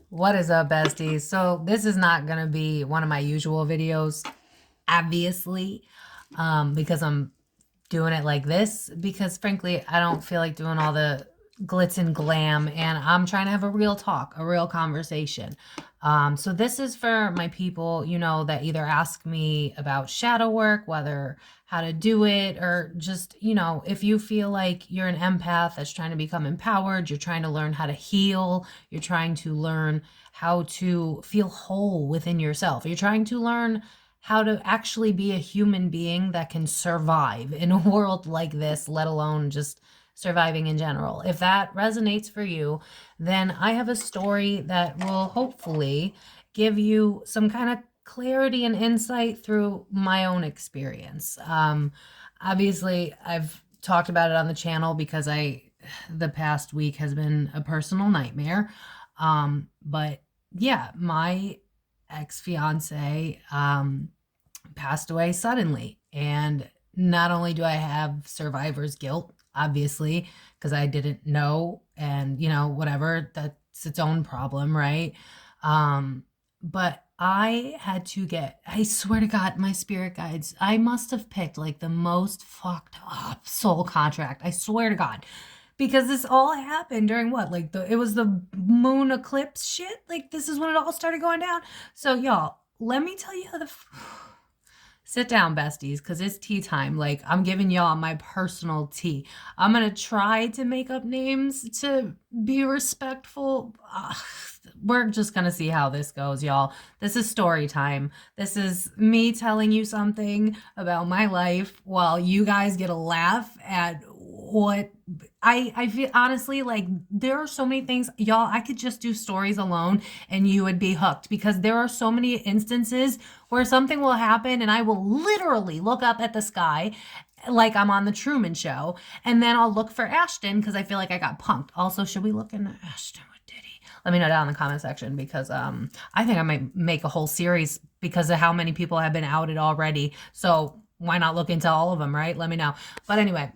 What is up, besties? So this is not going to be one of my usual videos, obviously, because I'm doing it like this, because frankly, I don't feel like doing all the glitz and glam, and I'm trying to have a real talk, a real conversation. So this is for my people, you know, that either ask me about shadow work, whether how to do it, or just, you know, if you feel like you're an empath that's trying to become empowered, you're trying to learn how to heal, you're trying to learn how to feel whole within yourself, you're trying to learn how to actually be a human being that can survive in a world like this, let alone just surviving in general. If that resonates for you, then I have a story that will hopefully give you some kind of clarity and insight through my own experience. Obviously, I've talked about it on the channel because the past week has been a personal nightmare. But yeah, my ex-fiance passed away suddenly. And not only do I have survivor's guilt, obviously, because I didn't know, and you know, whatever, that's its own problem, right? But I had to I swear to God, my spirit guides, I must have picked like the most fucked up soul contract. I swear to God. Because this all happened during what? Like it was the moon eclipse shit? Like this is when it all started going down. So y'all, let me tell you how sit down, besties, because it's tea time. Like, I'm giving y'all my personal tea. I'm going to try to make up names to be respectful. We're just going to see how this goes, y'all. This is story time. This is me telling you something about my life while you guys get a laugh at what I feel. Honestly, like, there are so many things, y'all, I could just do stories alone and you would be hooked, because there are so many instances where something will happen and I will literally look up at the sky like I'm on the Truman Show, and then I'll look for Ashton because I feel like I got punked. Also, should we look into Ashton? What did he? Let me know down in the comment section, because I think I might make a whole series because of how many people have been outed already. So why not look into all of them, right? Let me know. But anyway,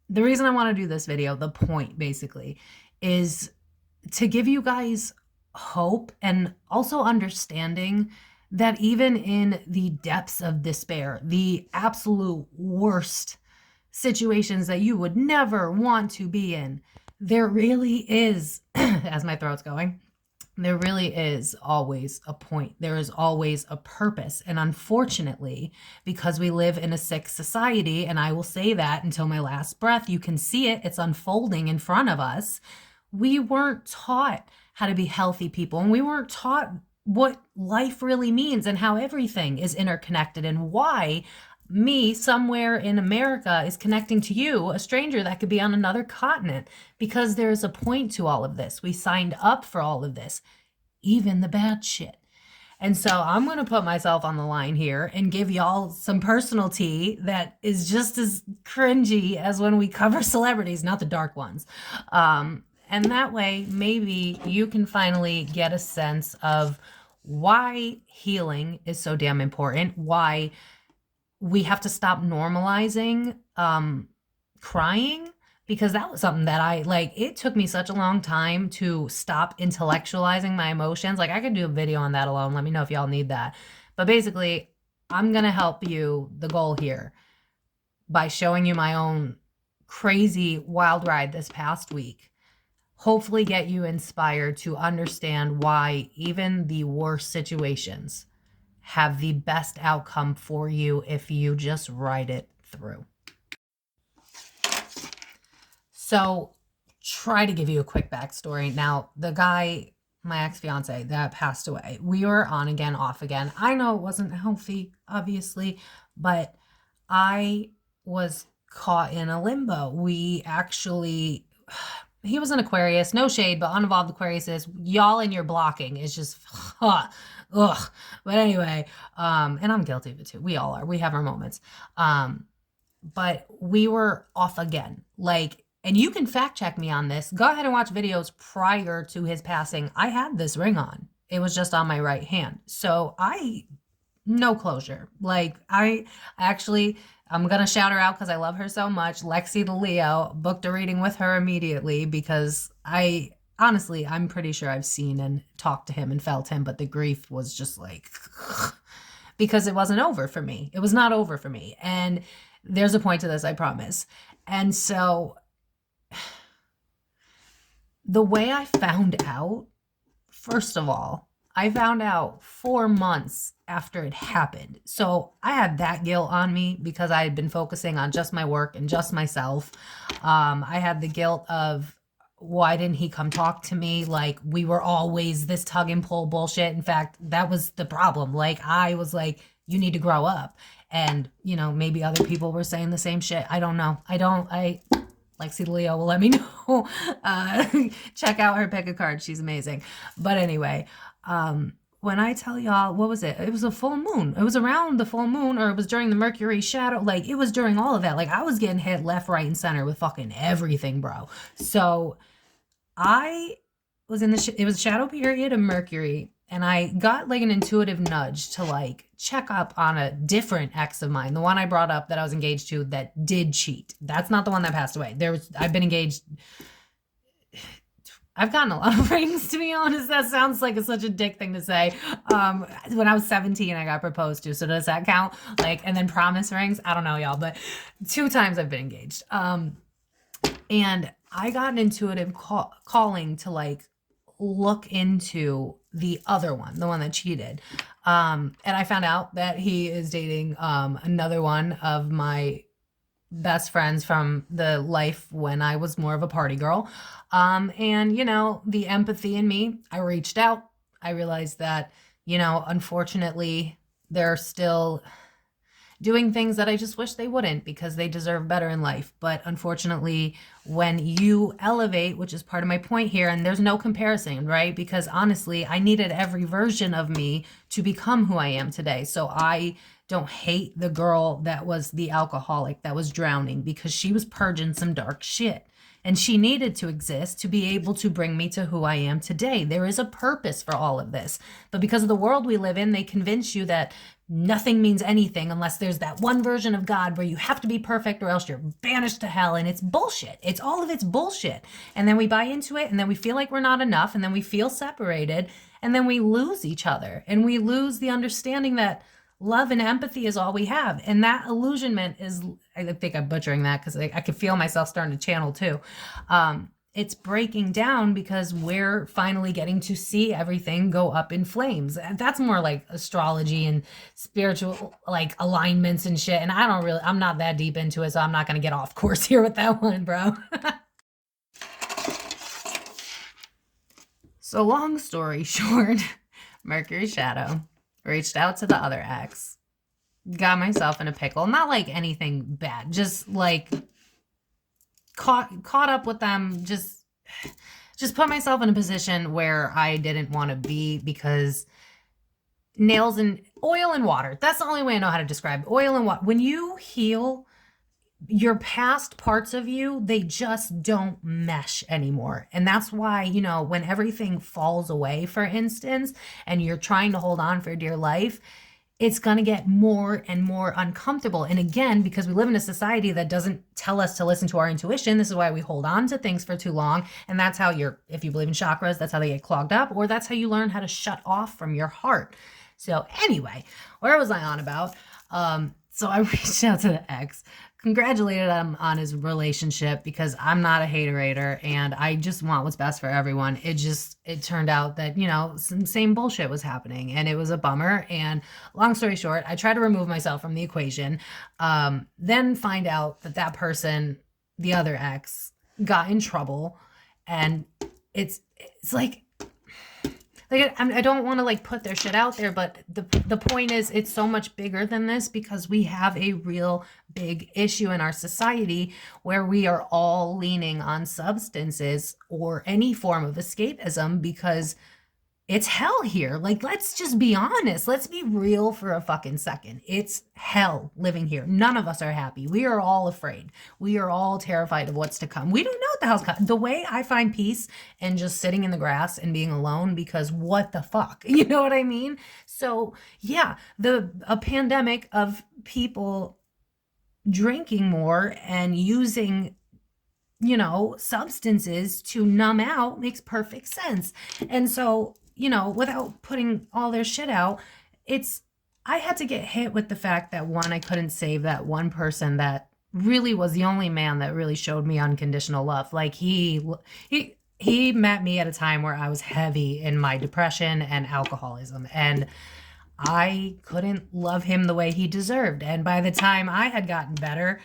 the reason I want to do this video, the point basically, is to give you guys hope and also understanding that even in the depths of despair, the absolute worst situations that you would never want to be in, there really is, as my throat's going, there really is always a point. There is always a purpose. And unfortunately, because we live in a sick society, and I will say that until my last breath, you can see it, it's unfolding in front of us. We weren't taught how to be healthy people, and we weren't taught what life really means and how everything is interconnected, and why me somewhere in America is connecting to you, a stranger that could be on another continent, because there's a point to all of this. We signed up for all of this, even the bad shit. And so I'm going to put myself on the line here and give y'all some personal tea that is just as cringy as when we cover celebrities, not the dark ones. And that way, maybe you can finally get a sense of why healing is so damn important, why we have to stop normalizing crying, because that was something that it took me such a long time to stop intellectualizing my emotions. Like, I could do a video on that alone. Let me know if y'all need that. But basically, I'm going to help you, the goal here, by showing you my own crazy wild ride this past week. Hopefully get you inspired to understand why even the worst situations have the best outcome for you if you just ride it through. So, try to give you a quick backstory. Now, the guy, my ex-fiance that passed away, we were on again, off again. I know it wasn't healthy, obviously, but I was caught in a limbo. We actually, he was an Aquarius, no shade, but uninvolved Aquarius, y'all in your blocking is just, ugh. But anyway, and I'm guilty of it too. We all are. We have our moments. But we were off again. Like, and you can fact check me on this. Go ahead and watch videos prior to his passing. I had this ring on. it was just on my right hand. So no closure. Like I'm going to shout her out because I love her so much. Lexi the Leo, booked a reading with her immediately because honestly, I'm pretty sure I've seen and talked to him and felt him, but the grief was just like, because it wasn't over for me. It was not over for me. And there's a point to this, I promise. And so the way I found out, first of all, I found out 4 months after it happened. So I had that guilt on me because I had been focusing on just my work and just myself. I had the guilt of, why didn't he come talk to me? Like, we were always this tug and pull bullshit. In fact, that was the problem. Like, I was like, you need to grow up. And, you know, maybe other people were saying the same shit. I don't know. Lexi Leo will let me know. Check out her pick a card. She's amazing. But anyway, when I tell y'all, what was it? It was a full moon. It was around the full moon, or it was during the Mercury shadow. Like, it was during all of that. Like, I was getting hit left, right, and center with fucking everything, bro. So I was it was shadow period of Mercury, and I got like an intuitive nudge to like check up on a different ex of mine, the one I brought up that I was engaged to that did cheat. That's not the one that passed away. I've been engaged. I've gotten a lot of rings, to be honest. That sounds like such a dick thing to say. When I was 17, I got proposed to. So does that count? Like, and then promise rings? I don't know, y'all, but 2 times I've been engaged. And I got an intuitive calling to like look into the other one, the one that cheated. And I found out that he is dating another one of my best friends from the life when I was more of a party girl. And, you know, the empathy in me, I reached out. I realized that, you know, unfortunately, they're still doing things that I just wish they wouldn't, because they deserve better in life. But unfortunately, when you elevate, which is part of my point here, and there's no comparison, right? Because honestly, I needed every version of me to become who I am today. So I don't hate the girl that was the alcoholic that was drowning, because she was purging some dark shit. And she needed to exist to be able to bring me to who I am today. There is a purpose for all of this. But because of the world we live in, they convince you that nothing means anything unless there's that one version of God where you have to be perfect or else you're banished to hell. And it's bullshit. All of it's bullshit. And then we buy into it, and then we feel like we're not enough, and then we feel separated, and then we lose each other, and we lose the understanding that love and empathy is all we have. And that illusionment is, I think I'm butchering that because I could feel myself starting to channel too. It's breaking down because we're finally getting to see everything go up in flames. And that's more like astrology and spiritual like alignments and shit. And I'm not that deep into it, so I'm not going to get off course here with that one, bro. So long story short, Mercury shadow. Reached out to the other ex, got myself in a pickle. Not like anything bad, just like caught up with them. Just put myself in a position where I didn't want to be, because nails and oil and water. That's the only way I know how to describe it. Oil and water. When you heal, your past parts of you, they just don't mesh anymore. And that's why, you know, when everything falls away, for instance, and you're trying to hold on for dear life, it's going to get more and more uncomfortable. And again, because we live in a society that doesn't tell us to listen to our intuition, this is why we hold on to things for too long. And that's how if you believe in chakras, that's how they get clogged up, or that's how you learn how to shut off from your heart. So anyway, where was I on about? So I reached out to the ex, congratulated him on his relationship, because I'm not a hater, and I just want what's best for everyone. It turned out that, you know, some same bullshit was happening, and it was a bummer. And long story short, I tried to remove myself from the equation, then find out that person, the other ex, got in trouble. And it's like I don't want to like put their shit out there, but the point is, it's so much bigger than this, because we have a real big issue in our society where we are all leaning on substances or any form of escapism, because it's hell here. Like, let's just be honest. Let's be real for a fucking second. It's hell living here. None of us are happy. We are all afraid. We are all terrified of what's to come. We don't know what the hell's coming. The way I find peace and just sitting in the grass and being alone, because what the fuck? You know what I mean? So yeah, a pandemic of people drinking more and using, you know, substances to numb out makes perfect sense. And so, you know, without putting all their shit out, I had to get hit with the fact that, one, I couldn't save that one person that really was the only man that really showed me unconditional love. Like he met me at a time where I was heavy in my depression and alcoholism, and I couldn't love him the way he deserved. And by the time I had gotten better,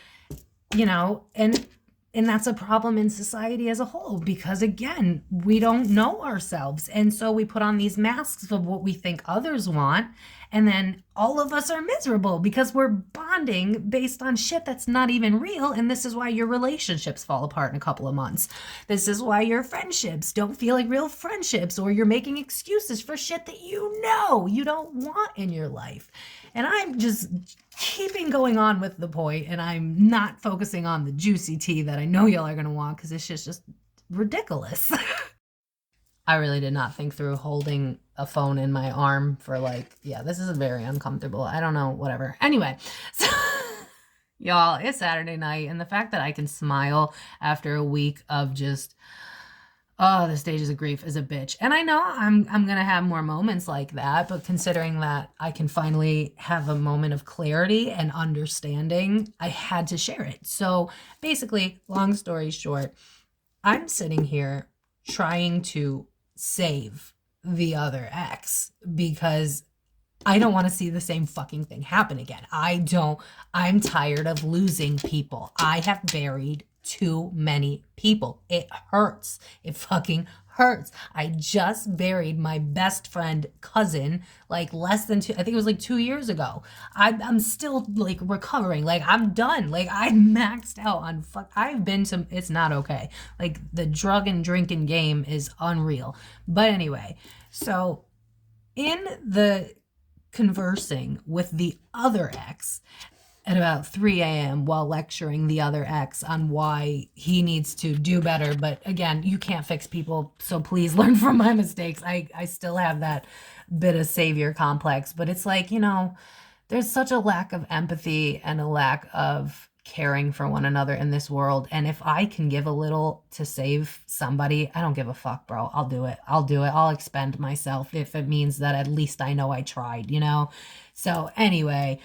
you know, and that's a problem in society as a whole, because again, we don't know ourselves. And so we put on these masks of what we think others want. And then all of us are miserable because we're bonding based on shit that's not even real. And this is why your relationships fall apart in a couple of months. This is why your friendships don't feel like real friendships, or you're making excuses for shit that you know you don't want in your life. And I'm just keeping going on with the point, and I'm not focusing on the juicy tea that I know y'all are going to want, because it's just ridiculous. I really did not think through holding a phone in my arm for this is very uncomfortable. I don't know, whatever. Anyway, so y'all, it's Saturday night, and the fact that I can smile after a week of just, oh, the stages of grief is a bitch. And I know I'm going to have more moments like that, but considering that I can finally have a moment of clarity and understanding, I had to share it. So basically, long story short, I'm sitting here trying to save the other ex because I don't want to see the same fucking thing happen again. I'm tired of losing people. I have buried too many people. It hurts. It fucking hurts. I just buried my best friend cousin less than I think it was 2 years ago. I'm still recovering. I'm done. I maxed out on I've been to, it's not okay. The drug and drinking game is unreal. But anyway, so in the conversing with the other ex at about 3 a.m. while lecturing the other ex on why he needs to do better. But again, you can't fix people, so please learn from my mistakes. I still have that bit of savior complex, but it's there's such a lack of empathy and a lack of caring for one another in this world. And if I can give a little to save somebody, I don't give a fuck, bro. I'll do it. I'll expend myself if it means that at least I know I tried, So anyway,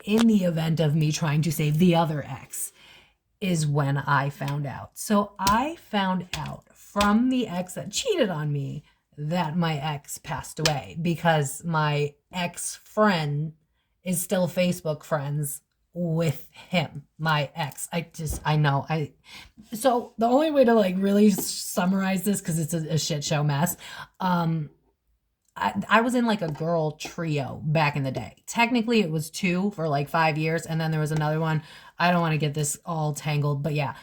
in the event of me trying to save the other ex is when I found out. So I found out from the ex that cheated on me that my ex passed away, because my ex-friend is still Facebook friends with him, my ex. So the only way to really summarize this, because it's a shit show mess, I was in a girl trio back in the day. Technically it was 2 for 5 years, and then there was another one. I don't want to get this all tangled, but yeah,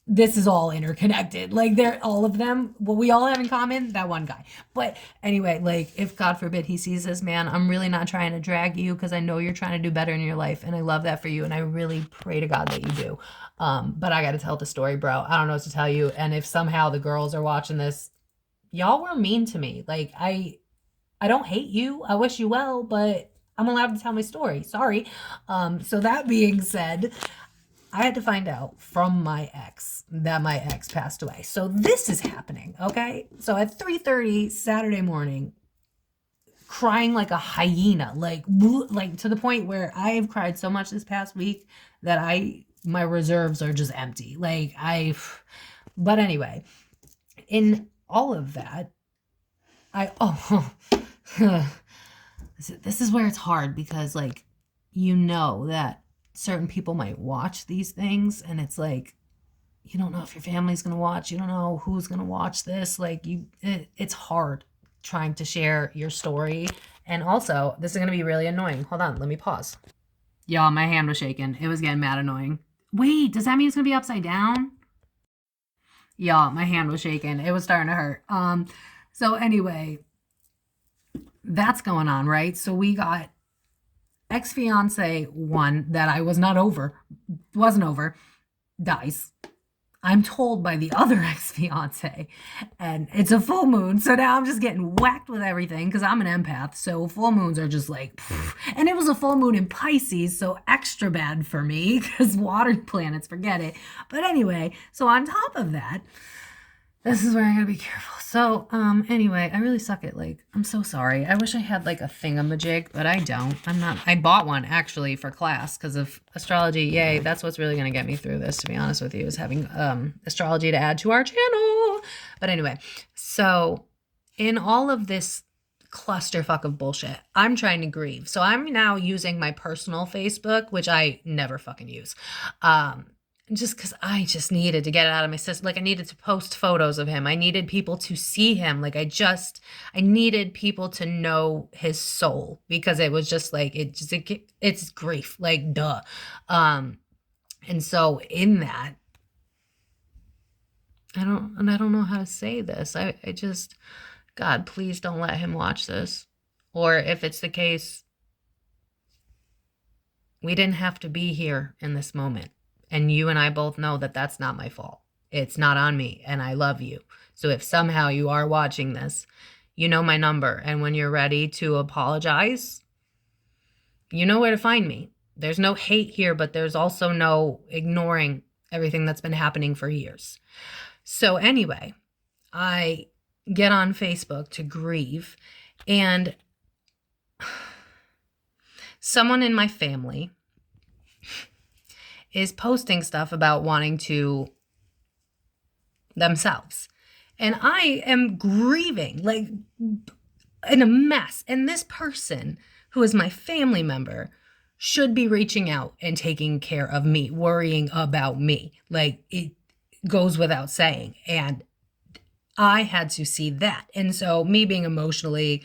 this is all interconnected. They're all of them. What we all have in common, that one guy. But anyway, if God forbid he sees this, man, I'm really not trying to drag you, because I know you're trying to do better in your life, and I love that for you, and I really pray to God that you do. But I got to tell the story, bro. I don't know what to tell you. And if somehow the girls are watching this, y'all were mean to me. I don't hate you. I wish you well, but I'm allowed to tell my story. Sorry. So that being said, I had to find out from my ex that my ex passed away. So this is happening, okay? So at 3:30 Saturday morning, crying like a hyena, to the point where I have cried so much this past week that my reserves are just empty. But anyway, in all of that, this is where it's hard, because that certain people might watch these things, and it's you don't know if your family's gonna watch, you don't know who's gonna watch this. It's hard trying to share your story. And also, this is gonna be really annoying. Hold on, let me pause. Y'all, my hand was shaking. It was getting mad annoying. Wait, does that mean it's gonna be upside down? Y'all, my hand was shaking. It was starting to hurt. So anyway, that's going on, right? So we got ex-fiance 1 that I wasn't over, dies. I'm told by the other ex-fiance, and it's a full moon. So now I'm just getting whacked with everything because I'm an empath. So full moons are just like, pfft. And it was a full moon in Pisces, so extra bad for me because water planets, forget it. But anyway, so on top of that, this is where I gotta be careful. So, anyway, I really suck at, like, I'm so sorry. I wish I had, like, a thingamajig, but I don't. I bought one, actually, for class because of astrology. Yay, that's what's really gonna get me through this, to be honest with you, is having, astrology to add to our channel. But anyway, so in all of this clusterfuck of bullshit, I'm trying to grieve. So I'm now using my personal Facebook, which I never fucking use. Just because I just needed to get it out of my system. Like, I needed to post photos of him. I needed people to see him. Like, I needed people to know his soul because it was just like, it's grief. Like, duh. And so in that, I don't know how to say this. I just, God, please don't let him watch this. Or if it's the case, we didn't have to be here in this moment. And you and I both know that that's not my fault. It's not on me, and I love you. So if somehow you are watching this, you know my number. And when you're ready to apologize, you know where to find me. There's no hate here, but there's also no ignoring everything that's been happening for years. So anyway, I get on Facebook to grieve, and someone in my family is posting stuff about wanting to themselves. And I am grieving, like, in a mess. And this person, who is my family member, should be reaching out and taking care of me, worrying about me. Like, it goes without saying. And I had to see that. And so me being emotionally,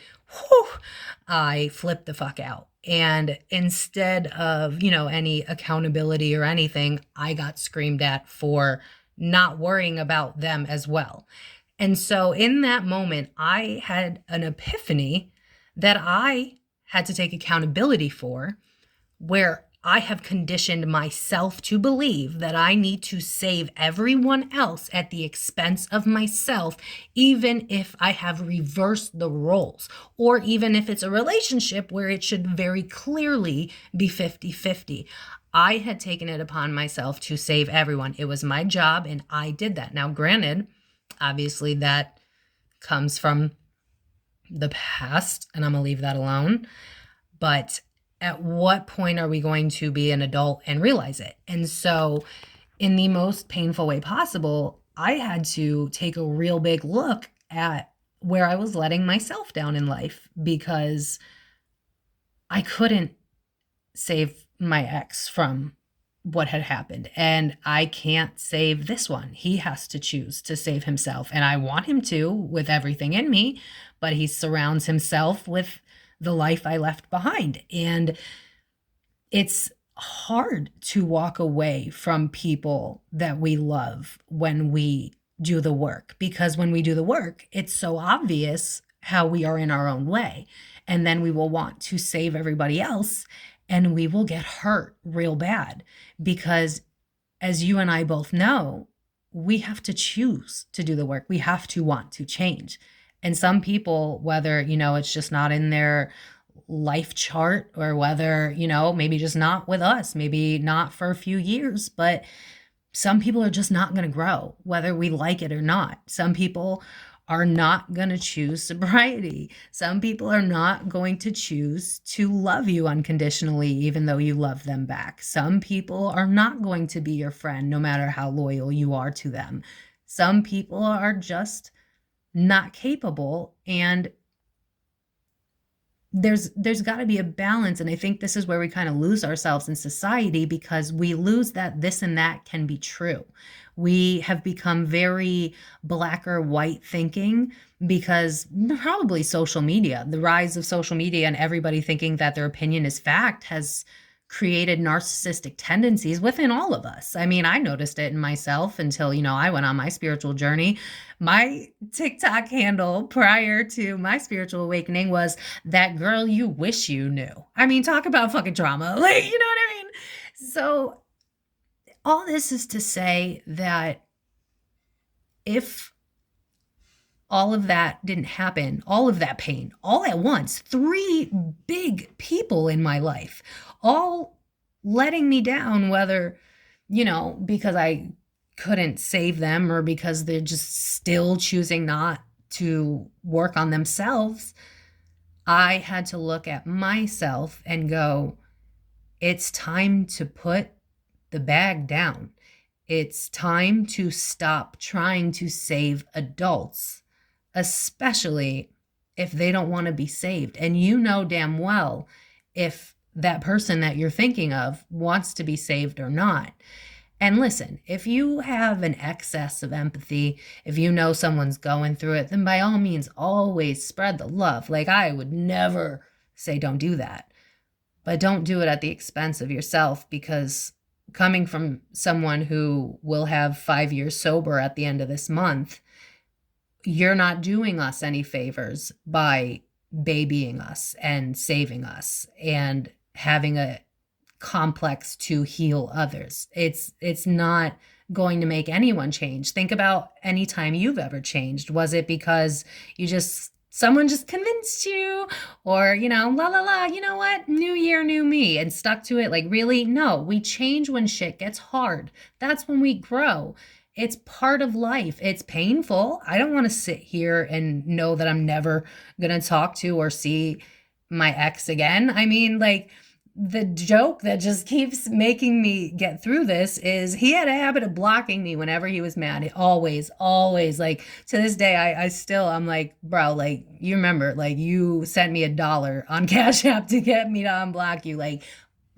I flipped the fuck out. And instead of, any accountability or anything, I got screamed at for not worrying about them as well. And so in that moment, I had an epiphany that I had to take accountability for, where I have conditioned myself to believe that I need to save everyone else at the expense of myself, even if I have reversed the roles, or even if it's a relationship where it should very clearly be 50-50. I had taken it upon myself to save everyone. It was my job, and I did that. Now, granted, obviously that comes from the past, and I'm going to leave that alone. But at what point are we going to be an adult and realize it? And so in the most painful way possible, I had to take a real big look at where I was letting myself down in life, because I couldn't save my ex from what had happened. And I can't save this one. He has to choose to save himself. And I want him to, with everything in me, but he surrounds himself with the life I left behind. And it's hard to walk away from people that we love when we do the work, because when we do the work, it's so obvious how we are in our own way. And then we will want to save everybody else, and we will get hurt real bad, because as you and I both know, we have to choose to do the work. We have to want to change. And some people, whether, it's just not in their life chart, or whether, maybe just not with us, maybe not for a few years, but some people are just not going to grow, whether we like it or not. Some people are not going to choose sobriety. Some people are not going to choose to love you unconditionally, even though you love them back. Some people are not going to be your friend, no matter how loyal you are to them. Some people are just not capable, and there's got to be a balance. And I think this is where we kind of lose ourselves in society, because we lose that this and that can be true. We have become very black or white thinking, because probably social media, the rise of social media and everybody thinking that their opinion is fact, has created narcissistic tendencies within all of us. I mean, I noticed it in myself until, I went on my spiritual journey. My TikTok handle prior to my spiritual awakening was that girl you wish you knew. I mean, talk about fucking trauma. Like, you know what I mean? So all this is to say that if all of that didn't happen, all of that pain, all at once, 3 big people in my life, all letting me down, whether, because I couldn't save them or because they're just still choosing not to work on themselves, I had to look at myself and go, it's time to put the bag down. It's time to stop trying to save adults, especially if they don't want to be saved. And you know damn well if that person that you're thinking of wants to be saved or not. And listen, if you have an excess of empathy, if you know someone's going through it, then by all means, always spread the love. Like, I would never say don't do that. But don't do it at the expense of yourself, because coming from someone who will have 5 years sober at the end of this month, you're not doing us any favors by babying us and saving us and having a complex to heal others. It's not going to make anyone change. Think about any time you've ever changed. Was it because someone just convinced you, or, la, la, la, you know what? New year, new me, and stuck to it? Like, really? No, we change when shit gets hard. That's when we grow. It's part of life. It's painful. I don't want to sit here and know that I'm never going to talk to or see my ex again. I mean, like, the joke that just keeps making me get through this is he had a habit of blocking me whenever he was mad. Always, like, to this day, I'm like, bro, like, you remember, like, you sent me $1 on Cash App to get me to unblock you. Like,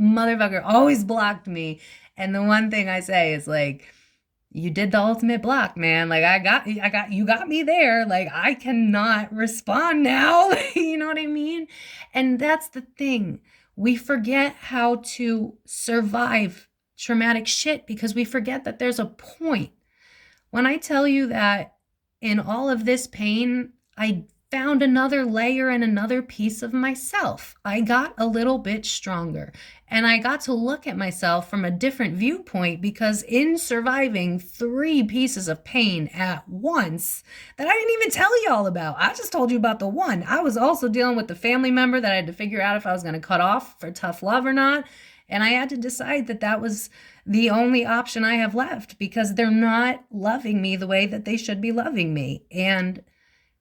motherfucker always blocked me. And the one thing I say is, like, you did the ultimate block, man. Like, you got me there. Like, I cannot respond now. You know what I mean? And that's the thing. We forget how to survive traumatic shit because we forget that there's a point. When I tell you that in all of this pain, I found another layer and another piece of myself. I got a little bit stronger, and I got to look at myself from a different viewpoint, because in surviving 3 pieces of pain at once that I didn't even tell y'all about, I just told you about the one. I was also dealing with the family member that I had to figure out if I was going to cut off for tough love or not. And I had to decide that that was the only option I have left, because they're not loving me the way that they should be loving me. And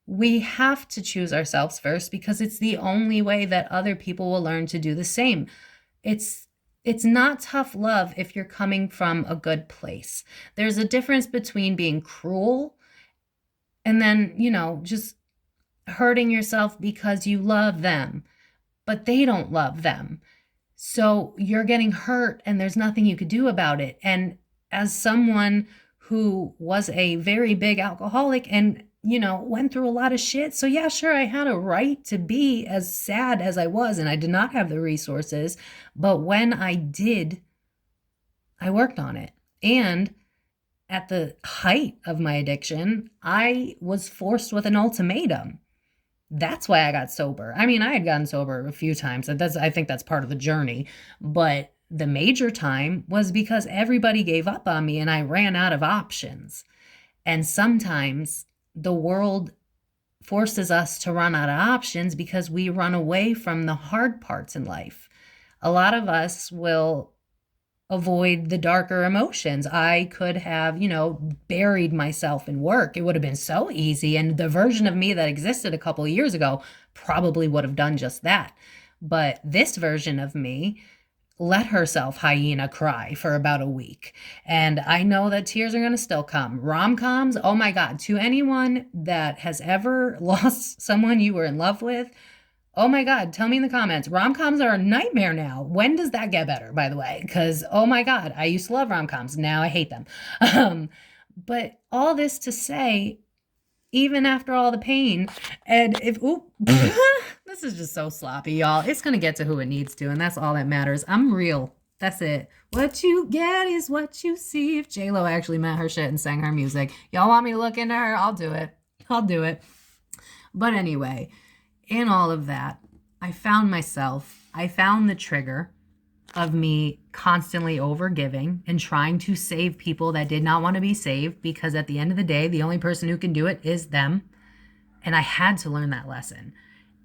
we have to choose ourselves first, because it's the only way that other people will learn to do the same. It's not tough love if you're coming from a good place. There's a difference between being cruel and then, just hurting yourself because you love them, but they don't love them. So you're getting hurt and there's nothing you could do about it. And as someone who was a very big alcoholic and went through a lot of shit. So yeah, sure, I had a right to be as sad as I was, and I did not have the resources. But when I did, I worked on it. And at the height of my addiction, I was forced with an ultimatum. That's why I got sober. I mean, I had gotten sober a few times. I think that's part of the journey. But the major time was because everybody gave up on me and I ran out of options. And sometimes the world forces us to run out of options because we run away from the hard parts in life. A lot of us will avoid the darker emotions. I could have, buried myself in work. It would have been so easy. And the version of me that existed a couple of years ago probably would have done just that. But this version of me let herself hyena cry for about a week. And I know that tears are going to still come. Rom-coms, oh my God, to anyone that has ever lost someone you were in love with, oh my God, tell me in the comments. Rom-coms are a nightmare now. When does that get better, by the way? Because, oh my God, I used to love rom-coms. Now I hate them. But all this to say, even after all the pain, and if, the This is just so sloppy, y'all. It's going to get to who it needs to, and that's all that matters. I'm real. That's it. What you get is what you see. If J-Lo actually meant her shit and sang her music, y'all want me to look into her? I'll do it. I'll do it. But anyway, in all of that, I found the trigger of me constantly overgiving and trying to save people that did not want to be saved, because at the end of the day, the only person who can do it is them. And I had to learn that lesson.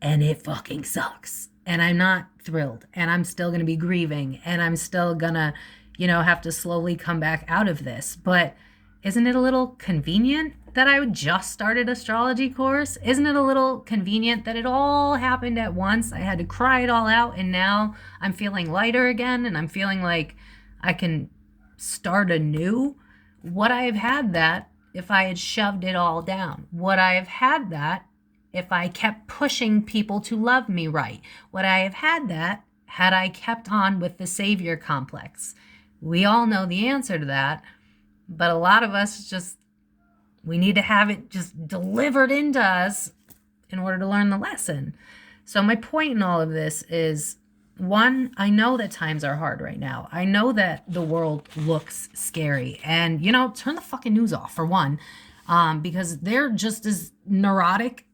And it fucking sucks. And I'm not thrilled. And I'm still going to be grieving. And I'm still going to, have to slowly come back out of this. But isn't it a little convenient that I just started astrology course? Isn't it a little convenient that it all happened at once? I had to cry it all out, and now I'm feeling lighter again, and I'm feeling like I can start anew. Would I have had that if I had shoved it all down? Would I have had that if I kept pushing people to love me right? Would I have had that had I kept on with the savior complex? We all know the answer to that, but a lot of us we need to have it just delivered into us in order to learn the lesson. So my point in all of this is, one, I know that times are hard right now. I know that the world looks scary. And, turn the fucking news off, for one, because they're just as neurotic.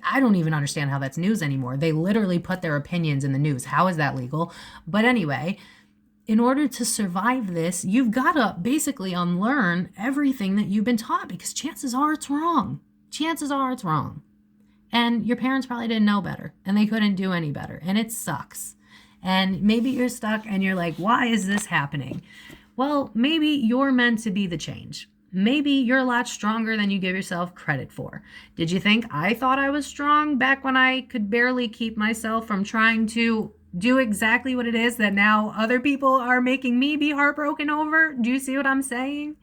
I don't even understand how that's news anymore. They literally put their opinions in the news. How is that legal? But anyway, in order to survive this, you've got to basically unlearn everything that you've been taught, because chances are it's wrong. Chances are it's wrong. And your parents probably didn't know better, and they couldn't do any better, and it sucks. And maybe you're stuck and you're like, why is this happening? Well, maybe you're meant to be the change. Maybe you're a lot stronger than you give yourself credit for. Did you think I thought I was strong back when I could barely keep myself from trying to do exactly what it is that now other people are making me be heartbroken over? Do you see what I'm saying?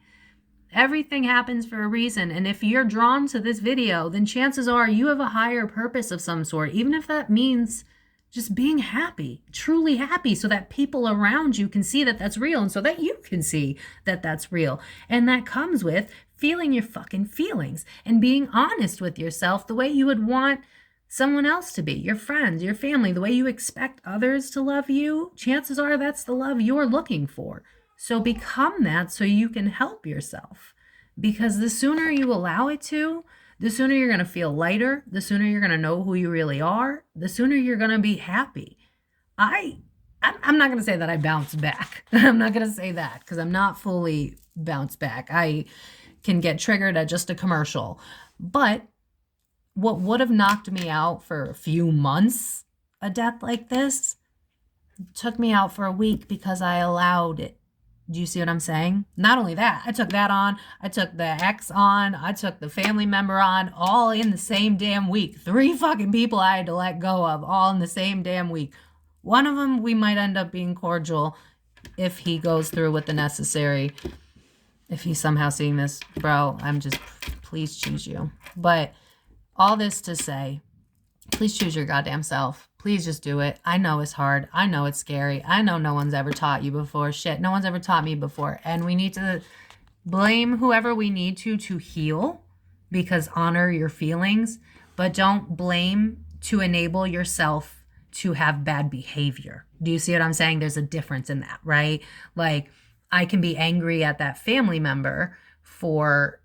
Everything happens for a reason. And if you're drawn to this video, then chances are you have a higher purpose of some sort, even if that means just being happy, truly happy, so that people around you can see that that's real, and so that you can see that that's real. And that comes with feeling your fucking feelings and being honest with yourself the way you would want someone else to be, your friends, your family, the way you expect others to love you. Chances are that's the love you're looking for. So become that so you can help yourself. Because the sooner you allow it to, the sooner you're going to feel lighter, the sooner you're going to know who you really are, the sooner you're going to be happy. I'm not going to say that I bounced back. I'm not going to say that, because I'm not fully bounced back. I can get triggered at just a commercial. But what would have knocked me out for a few months, a death like this, took me out for a week because I allowed it. Do you see what I'm saying? Not only that, I took that on, I took the ex on, I took the family member on, all in the same damn week. 3 fucking people I had to let go of, all in the same damn week. One of them, we might end up being cordial if he goes through with the necessary. If he's somehow seeing this, bro, please choose you. But all this to say, please choose your goddamn self. Please just do it. I know it's hard. I know it's scary. I know no one's ever taught you before. Shit, no one's ever taught me before. And we need to blame whoever we need to heal, because honor your feelings, but don't blame to enable yourself to have bad behavior. Do you see what I'm saying? There's a difference in that, right? Like, I can be angry at that family member for,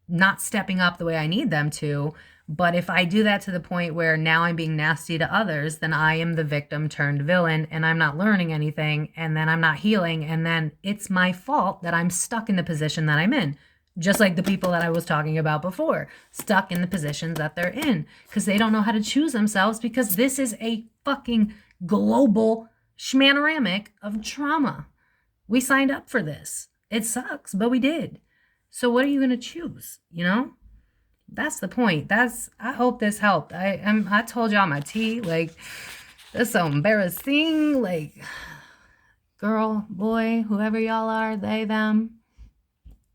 not stepping up the way I need them to. But if I do that to the point where now I'm being nasty to others, then I am the victim turned villain, and I'm not learning anything, and then I'm not healing, and then it's my fault that I'm stuck in the position that I'm in. Just like the people that I was talking about before, stuck in the positions that they're in, because they don't know how to choose themselves, because this is a fucking global schmanoramic of trauma. We signed up for this. It sucks, but we did. So what are you going to choose? That's the point. I hope this helped. I told y'all my tea. Like, that's so embarrassing. Like, girl, boy, whoever y'all are, they, them.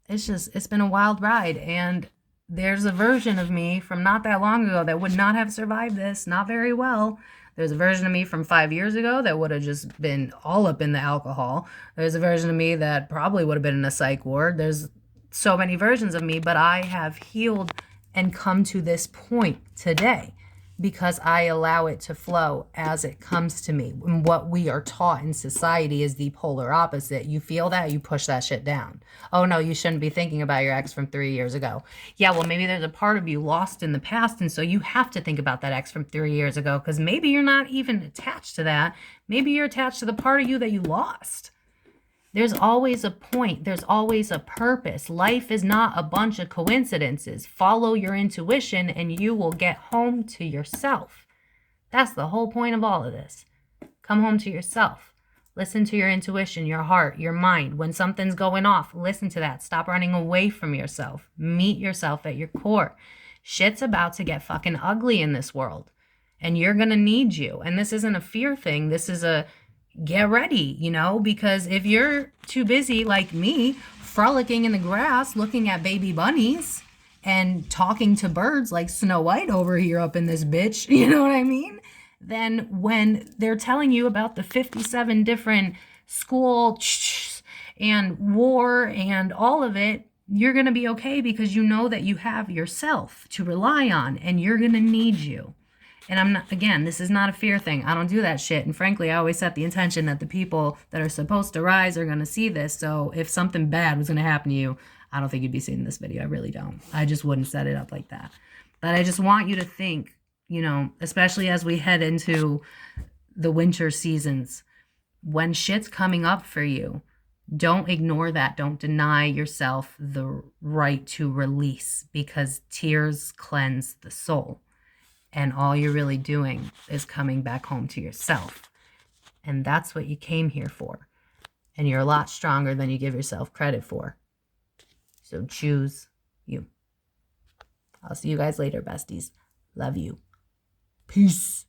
It's been a wild ride. And there's a version of me from not that long ago that would not have survived this, not very well. There's a version of me from 5 years ago that would have just been all up in the alcohol. There's a version of me that probably would have been in a psych ward. There's so many versions of me, but I have healed and come to this point today. because I allow it to flow as it comes to me. And what we are taught in society is the polar opposite. You feel that, you push that shit down. Oh no, you shouldn't be thinking about your ex from 3 years ago. Yeah, well, maybe there's a part of you lost in the past, and so you have to think about that ex from 3 years ago, because maybe you're not even attached to that. Maybe you're attached to the part of you that you lost. There's always a point. There's always a purpose. Life is not a bunch of coincidences. Follow your intuition and you will get home to yourself. That's the whole point of all of this. Come home to yourself. Listen to your intuition, your heart, your mind. When something's going off, listen to that. Stop running away from yourself. Meet yourself at your core. Shit's about to get fucking ugly in this world. And you're going to need you. And this isn't a fear thing. This is a get ready, you know, because if you're too busy like me, frolicking in the grass, looking at baby bunnies and talking to birds like Snow White over here up in this bitch, you know what I mean? Then when they're telling you about the 57 different school and war and all of it, you're going to be okay because you know that you have yourself to rely on and you're going to need you. And I'm not, again, this is not a fear thing. I don't do that shit. And frankly, I always set the intention that the people that are supposed to rise are going to see this. So if something bad was going to happen to you, I don't think you'd be seeing this video. I really don't. I just wouldn't set it up like that. But I just want you to think, you know, especially as we head into the winter seasons, when shit's coming up for you, don't ignore that. Don't deny yourself the right to release, because tears cleanse the soul. And all you're really doing is coming back home to yourself. And that's what you came here for. And you're a lot stronger than you give yourself credit for. So choose you. I'll see you guys later, besties. Love you. Peace.